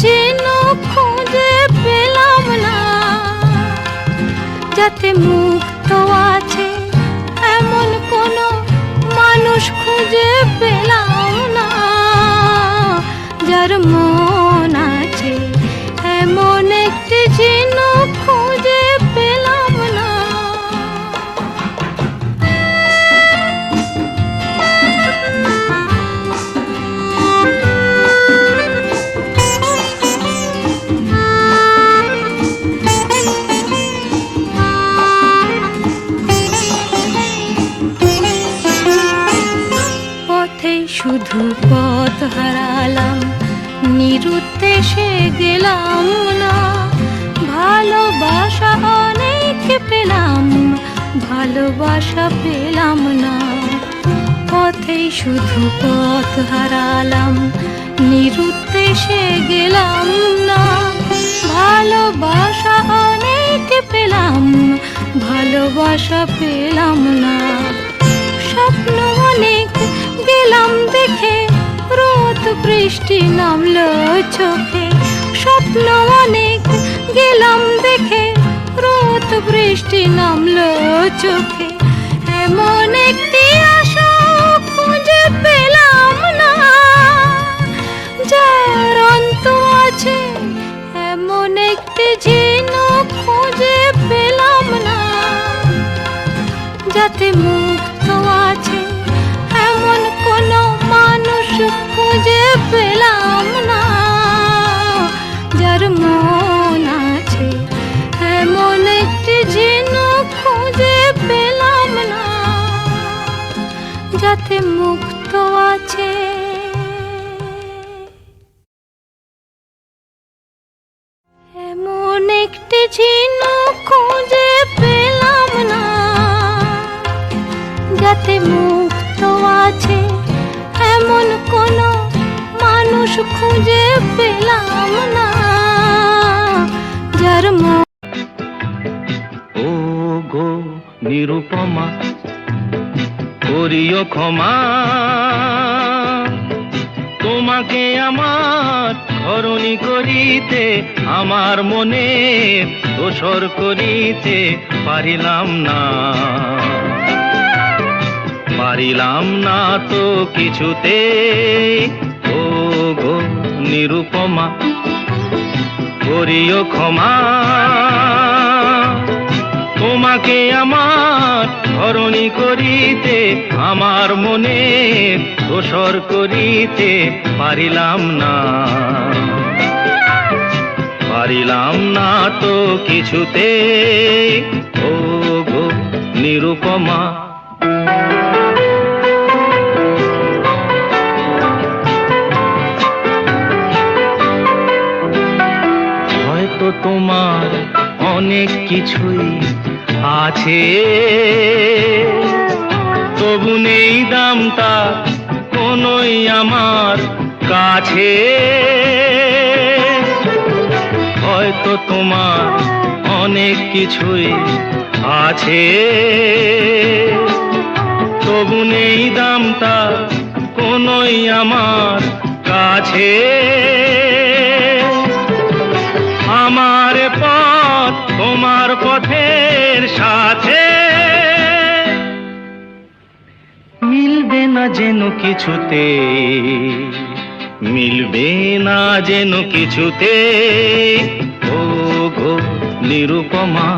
ঝিনুক খুঁজে পেলাম না, যাতে মুক্ত আছে এমন কোনো মানুষ খুঁজে পেলাম না, যার মন আছে এমন একটি ঝিনুক খুঁজে পেলাম না। পথেই শুধু পথ হারালাম, নিরুদ্দেশে গেলাম না, ভালোবাসা অনেক পেলাম, ভালোবাসা পেলাম না। পথেই শুধু পথ হারালাম, নিরুদ্দেশে গেলাম না, ভালোবাসা অনেক পেলাম, ভালোবাসা পেলাম না। স্বপ্ন অনেক গেলাম দেখে, রোদ বৃষ্টি নামলো চোখে। স্বপ্ন অনেক গেলাম দেখে, রোদ বৃষ্টি নামলো চোখে। এমন একটি আশা খুঁজে পেলাম না, যার অন্ত আছে এমন একটি ঝিনুক খুঁজে পেলাম না, যাতে মুক্ত আছে এমন কোনো মানুষ খুঁজে পেলাম না, যার মন আছে এমন একটি ঝিনুক খুঁজে পেলাম না, যাতে মুক্ত আছে। এমন একটি ঝিনুক খুঁজে পেলাম না, যাতে মুক্ত আছে এমন কোনো মানুষ খুঁজে পেলাম না, যার মন। ও গো নিরুপমা, করিও ক্ষমা, তোমাকে আমার ধরণী করিতে, আমার মনে দোসর করিতে পারিলাম না, পারিলাম না তো কিছুতে। ও গো নিরুপমা, করিও ক্ষমা, তোমাকে আমার ধরণী করিতে, আমার মনে দোসর করিতে পারিলাম না, পারিলাম না তো কিছুতে। ও গো নিরুপমা, হয়তো তোমার অনেক কিছুই আছে, তবু নেই দামটা কোনোই আমার কাছে। হয়তো তোমার অনেক কিছুই আছে, তবু নেই দামটা কোনোই আমার কাছে। আমার পথ তোমার পথের সাথে মিলবে না যেন কিছুতে, মিলবে না যেন কিছুতে। ও গো নিরুপমা,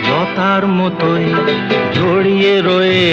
লতার মতোই জড়িয়ে রয়ে